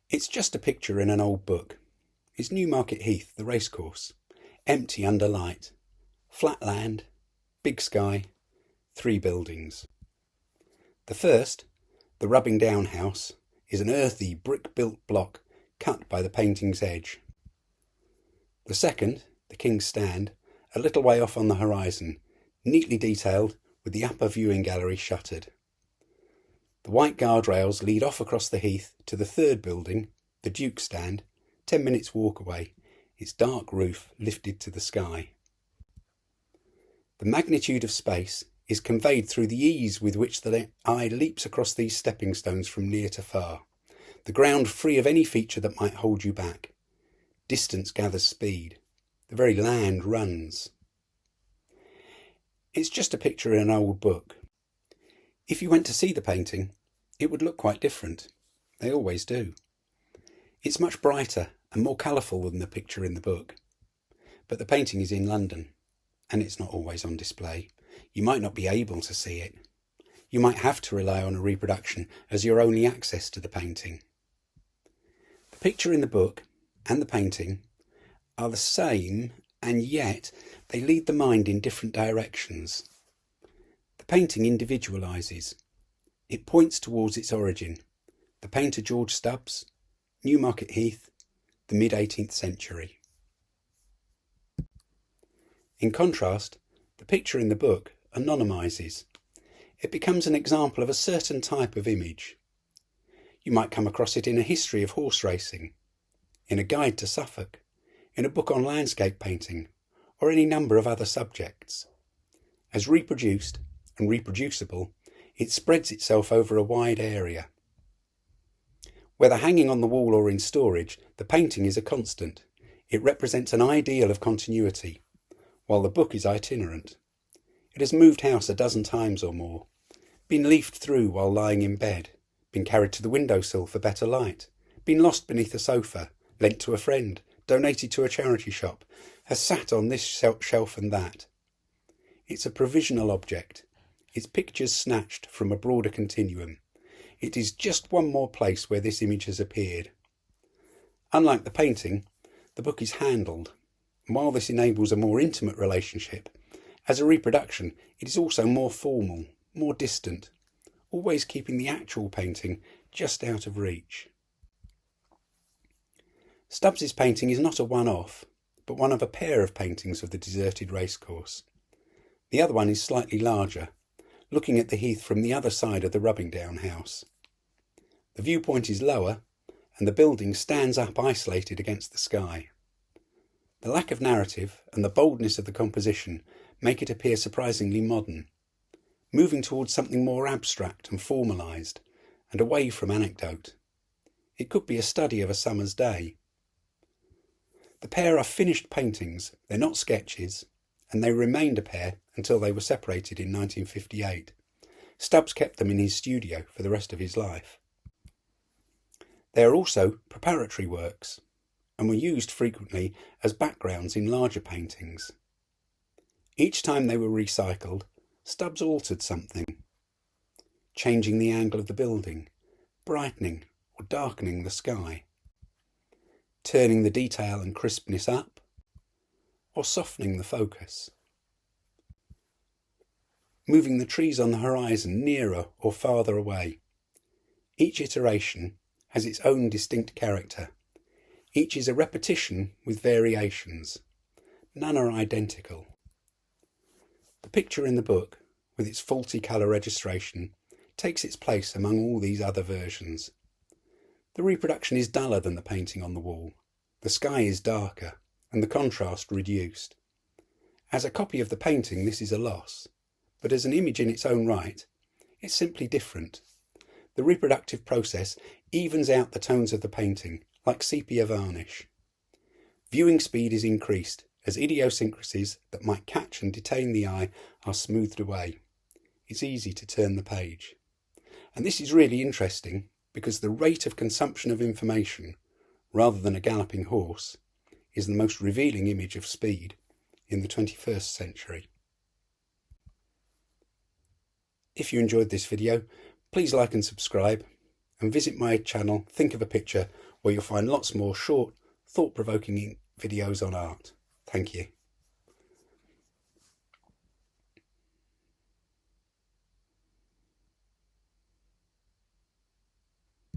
It's just a picture in an old book. It's Newmarket Heath, the racecourse. Empty under light. Flat land, big sky, 3 buildings. The first, the rubbing down house, is an earthy brick-built block cut by the painting's edge. The second, the King's Stand, a little way off on the horizon, neatly detailed with the upper viewing gallery shuttered. The white guardrails lead off across the heath to the third building, the Duke's Stand, 10 minutes walk away, its dark roof lifted to the sky. The magnitude of space is conveyed through the ease with which the eye leaps across these stepping stones from near to far, the ground free of any feature that might hold you back. Distance gathers speed. The very land runs. It's just a picture in an old book. If you went to see the painting, it would look quite different. They always do. It's much brighter and more colourful than the picture in the book. But the painting is in London, and it's not always on display. You might not be able to see it. You might have to rely on a reproduction as your only access to the painting. The picture in the book and the painting are the same, and yet they lead the mind in different directions. The painting individualises. It points towards its origin. The painter George Stubbs, Newmarket Heath, the mid-18th century. In contrast, the picture in the book anonymises. It becomes an example of a certain type of image. You might come across it in a history of horse racing, in a guide to Suffolk, in a book on landscape painting, or any number of other subjects. As reproduced and reproducible, it spreads itself over a wide area. Whether hanging on the wall or in storage, the painting is a constant. It represents an ideal of continuity, while the book is itinerant. It has moved house a dozen times or more, been leafed through while lying in bed, been carried to the windowsill for better light, been lost beneath a sofa, lent to a friend, donated to a charity shop, has sat on this shelf and that. It's a provisional object. Its pictures snatched from a broader continuum. It is just one more place where this image has appeared. Unlike the painting, the book is handled, and while this enables a more intimate relationship, as a reproduction it is also more formal, more distant, always keeping the actual painting just out of reach. Stubbs's painting is not a one-off, but one of a pair of paintings of the deserted racecourse. The other one is slightly larger, looking at the heath from the other side of the rubbing down house. The viewpoint is lower, and the building stands up isolated against the sky. The lack of narrative and the boldness of the composition make it appear surprisingly modern, moving towards something more abstract and formalised, and away from anecdote. It could be a study of a summer's day. The pair are finished paintings, they're not sketches, and they remained a pair until they were separated in 1958. Stubbs kept them in his studio for the rest of his life. They are also preparatory works, and were used frequently as backgrounds in larger paintings. Each time they were recycled, Stubbs altered something, changing the angle of the building, brightening or darkening the sky, turning the detail and crispness up, or softening the focus, moving the trees on the horizon nearer or farther away. Each iteration has its own distinct character. Each is a repetition with variations. None are identical. The picture in the book, with its faulty colour registration, takes its place among all these other versions. The reproduction is duller than the painting on the wall. The sky is darker, and the contrast reduced. As a copy of the painting, this is a loss, but as an image in its own right, it's simply different. The reproductive process evens out the tones of the painting, like sepia varnish. Viewing speed is increased as idiosyncrasies that might catch and detain the eye are smoothed away. It's easy to turn the page. And this is really interesting because the rate of consumption of information, rather than a galloping horse, is the most revealing image of speed in the 21st century. If you enjoyed this video, please like and subscribe, and visit my channel Think of a Picture, where you'll find lots more short, thought-provoking videos on art. Thank you.